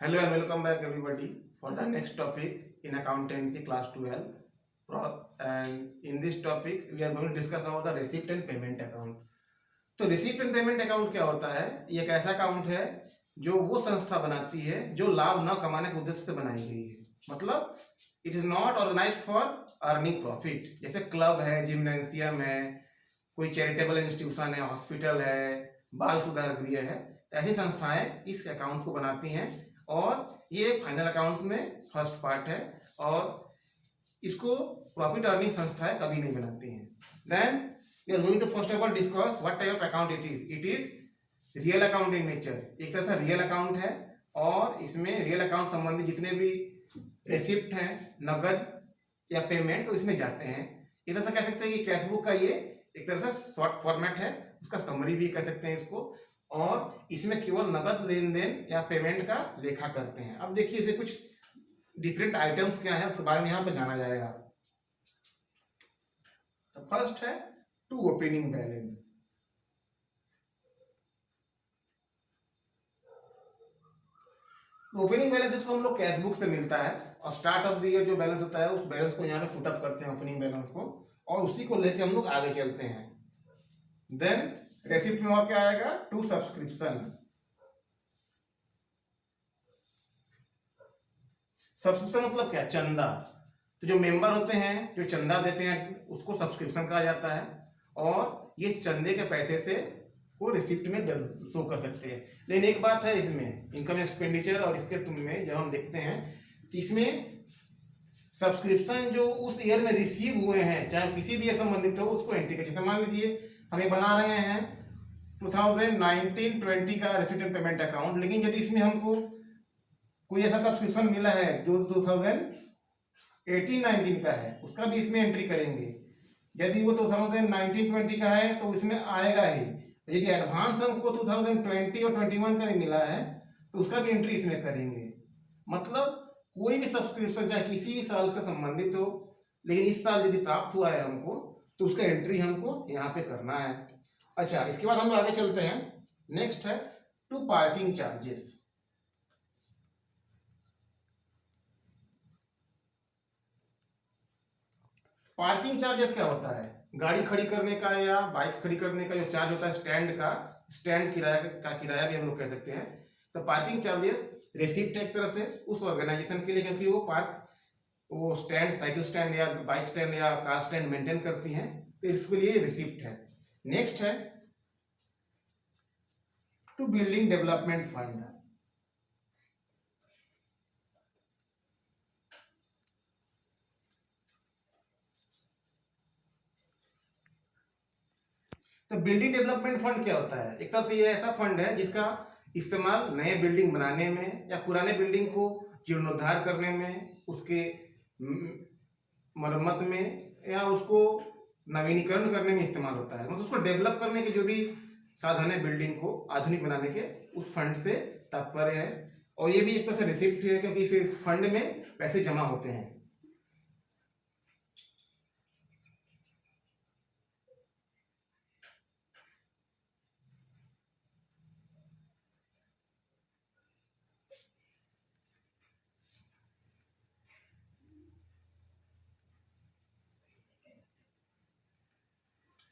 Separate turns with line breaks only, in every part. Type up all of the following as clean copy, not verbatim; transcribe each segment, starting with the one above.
Hello and welcome back everybody for the next topic in accountancy class 12. And in this topic we are going to discuss about the receipt and payment account. तो receipt and payment account क्या होता है? ये एक ऐसा account है जो वो संस्था बनाती है जो लाभ न कमाने के उद्देश्य से बनाई गई है। मतलब it is not organised for earning profit. जैसे क्लब है, जिम्नेशियम है, कोई चैरिटेबल इंस्टीट्यूशन है, हॉस्पिटल है, बाल सुधार गृह है, ऐसी संस्थाएं इस अकाउंट्स को बनाती हैं और ये फाइनल अकाउंट्स में फर्स्ट पार्ट है और इसको प्रॉफिट अर्निंग संस्थाएं कभी नहीं बनाती हैं। Then we are going to first of all discuss what type of account it is. It is real account in nature. एक तरह से रियल अकाउंट है और इसमें रियल अकाउंट संबंधी जितने भी रिसिप्ट हैं, नगद या पेमेंट, तो इसमें जाते हैं। एक तरह से कह सकते हैं कि कैश बुक का ये एक तरह से शॉर्ट फॉर्मेट है, उसका समरी भी कह सकते हैं इसको। और इसमें केवल नगद लेन देन या पेमेंट का लेखा करते हैं। अब देखिए इसे कुछ डिफरेंट आइटम्स क्या है उसके बारे में यहाँ पे जाना जाएगा। तो फर्स्ट है to opening balance. Opening balance इसको हम लोग कैश बुक से मिलता है और स्टार्ट ऑफ द ईयर जो बैलेंस होता है उस बैलेंस को यहाँ पे फुट अप करते हैं, ओपनिंग बैलेंस को, और उसी को लेके हम लोग आगे चलते हैं। देन रेसिप्ट में और क्या आएगा? To subscription. सब्सक्रिप्शन मतलब क्या? चंदा। तो जो मेंबर होते हैं जो चंदा देते हैं उसको सब्सक्रिप्शन कहा जाता है और ये चंदे के पैसे से वो रिसिप्ट में शो कर सकते हैं। लेकिन एक बात है इसमें, इनकम एक्सपेंडिचर और इसके तुम में जब हम देखते हैं तो इसमें सब्सक्रिप्शन जो उस ईयर में रिसीव हुए हैं चाहे किसी भी संबंधित हो उसको एंट्री कर। जैसे मान लीजिए हमें बना रहे हैं 2019-20 का रिसीप्ट एंड पेमेंट अकाउंट, लेकिन यदि इसमें हमको कोई ऐसा सब्सक्रिप्शन मिला है जो 2018-19 का है उसका भी इसमें एंट्री करेंगे। यदि वो 2019-20 का है तो इसमें आएगा ही। यदि एडवांस हमको 2020 और 21 का भी मिला है तो उसका भी एंट्री इसमें करेंगे। मतलब कोई भी सब्सक्रिप्शन चाहे किसी भी साल से संबंधित हो, लेकिन इस साल यदि प्राप्त हुआ है हमको तो उसका एंट्री हमको यहाँ पे करना है। अच्छा, इसके बाद हम आगे चलते हैं। नेक्स्ट है to parking charges. Parking charges क्या होता है? गाड़ी खड़ी करने का या बाइक्स खड़ी करने का जो चार्ज होता है स्टैंड का, स्टैंड किराया का किराया भी हम लोग कह सकते हैं। तो पार्किंग चार्जेस रिसिप्ट है एक तरह से उस ऑर्गेनाइजेशन के लिए, क्योंकि वो स्टैंड, साइकिल स्टैंड या बाइक स्टैंड या कार स्टैंड मेंटेन करती हैं, तो इसके लिए रिसिप्ट है। नेक्स्ट है टू बिल्डिंग डेवलपमेंट फंड। तो बिल्डिंग डेवलपमेंट फंड क्या होता है? एक तरह से ये ऐसा फंड है जिसका इस्तेमाल नए बिल्डिंग बनाने में या पुराने बिल्डिंग को जीर्णोद्धार करने में, उसके मरम्मत में या उसको नवीनीकरण करने में इस्तेमाल होता है। मतलब उसको डेवलप करने के जो भी साधन है बिल्डिंग को आधुनिक बनाने के, उस फंड से तात्पर्य है। और ये भी एक तरह से रिसिप्ट है क्योंकि इस फंड में पैसे जमा होते हैं।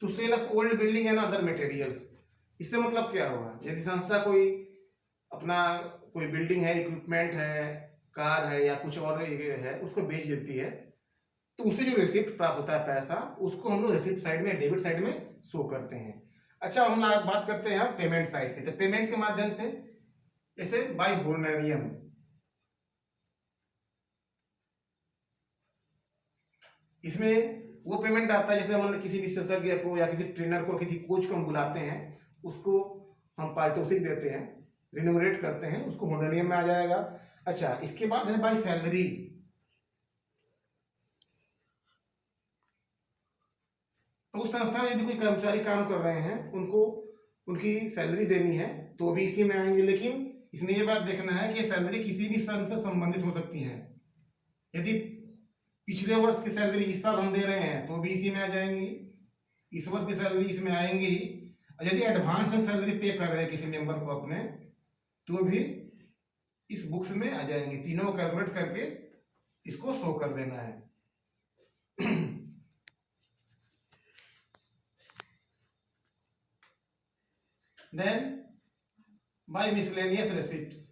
To sale of old building and other materials. इससे मतलब क्या होगा? यदि संस्था कोई अपना कोई बिल्डिंग है, इक्विपमेंट है, कार है या कुछ और है, उसको बेच देती है तो उसे जो रिसिप्ट प्राप्त होता है पैसा, उसको हम लोग रिसिप्ट साइड में, डेबिट साइड में शो करते हैं। अच्छा, हम आज बात करते हैं पेमेंट साइड की। तो पेमेंट के माध्यम से जैसे बाय होनोरियम, इसमें वो पेमेंट आता है जैसे मतलब किसी विशेषज्ञ को या किसी ट्रेनर को, किसी कोच को हम बुलाते हैं, उसको हम पारितोषिक देते हैं, रिन्यूमरेट करते हैं, उसको होनोरियम में आ जाएगा। अच्छा, इसके बाद है बाय सैलरी। तो उस संस्था में यदि कोई कर्मचारी काम कर रहे हैं उनको उनकी सैलरी देनी है तो भी इसी में आएंगे। लेकिन इसमें यह बात देखना है कि सैलरी किसी भी सन से संबंधित हो सकती है। यदि पिछले वर्ष की सैलरी इस साल हम दे रहे हैं तो भी इसी में आ जाएंगी, इस वर्ष की सैलरी इसमें आएंगी ही। यदि एडवांस में सैलरी पे कर रहे हैं किसी मेंबर को अपने तो भी इस बुक्स में आ जाएंगे, तीनों को कैलकुलेट करके इसको शो कर देना है। Then by miscellaneous receipts.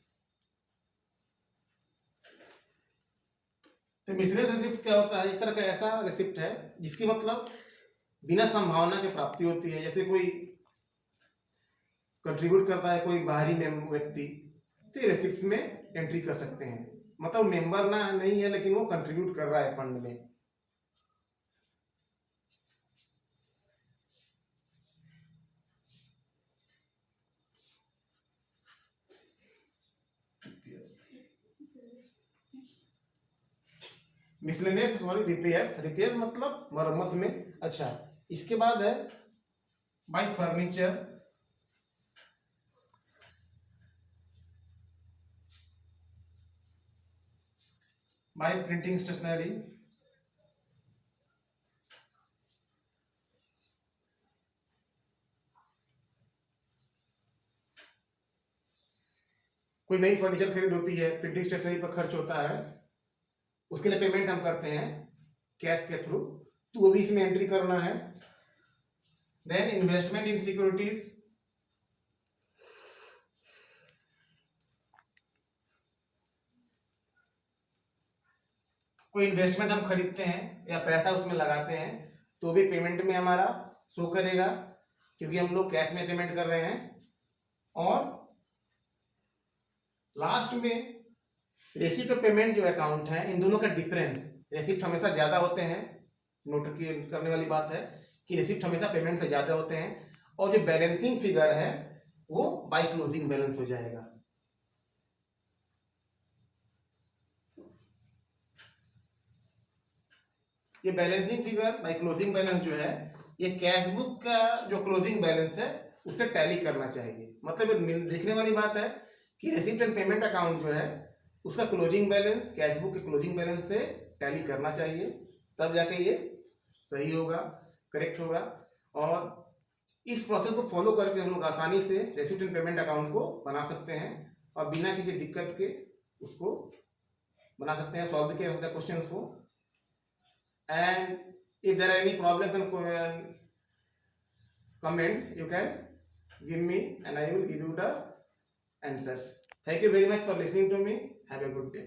तो मिसलेनियस रिसिप्ट्स क्या होता है? एक तरह का ऐसा रिसिप्ट है जिसकी मतलब बिना संभावना के प्राप्ति होती है। जैसे कोई कंट्रीब्यूट करता है कोई बाहरी व्यक्ति, तो रिसिप्ट्स में एंट्री कर सकते हैं। मतलब मेंबर ना नहीं है लेकिन वो कंट्रीब्यूट कर रहा है फंड में। मिसलेनियस सॉरी रिपेयर्स, रिपेयर मतलब मरम्मत में। अच्छा, इसके बाद है by furniture, by printing stationery, कोई नई फर्नीचर खरीद होती है, प्रिंटिंग स्टेशनरी पर खर्च होता है, उसके लिए पेमेंट हम करते हैं कैश के थ्रू, तो वो भी इसमें एंट्री करना है। देन इन्वेस्टमेंट इन सिक्योरिटीज, कोई इन्वेस्टमेंट हम खरीदते हैं या पैसा उसमें लगाते हैं तो भी पेमेंट में हमारा शो करेगा, क्योंकि हम लोग कैश में पेमेंट कर रहे हैं। और लास्ट में रेसिप्ट और पेमेंट जो अकाउंट है, इन दोनों का डिफरेंस, रेसिप्ट हमेशा ज्यादा होते हैं, नोट करने वाली बात है कि रेसिप्ट हमेशा पेमेंट से ज्यादा होते हैं, और जो बैलेंसिंग फिगर है वो बाय क्लोजिंग बैलेंस हो जाएगा। ये balancing figure by closing balance जो है, ये कैश बुक का जो क्लोजिंग बैलेंस है उससे टैली करना चाहिए। मतलब देखने वाली बात है कि रेसिप्ट एंड पेमेंट अकाउंट जो है उसका क्लोजिंग बैलेंस कैश बुक के क्लोजिंग बैलेंस से टैली करना चाहिए, तब जाके ये सही होगा, करेक्ट होगा। और इस प्रोसेस को फॉलो करके हम लोग आसानी से रेसिप्ट एंड पेमेंट अकाउंट को बना सकते हैं और बिना किसी दिक्कत के उसको बना सकते हैं, सॉल्व किया सकते हैं क्वेश्चंस को। And if there are any problems and comments, you can give me and I will give you the answers. Thank you very much for listening to me. Have a good day.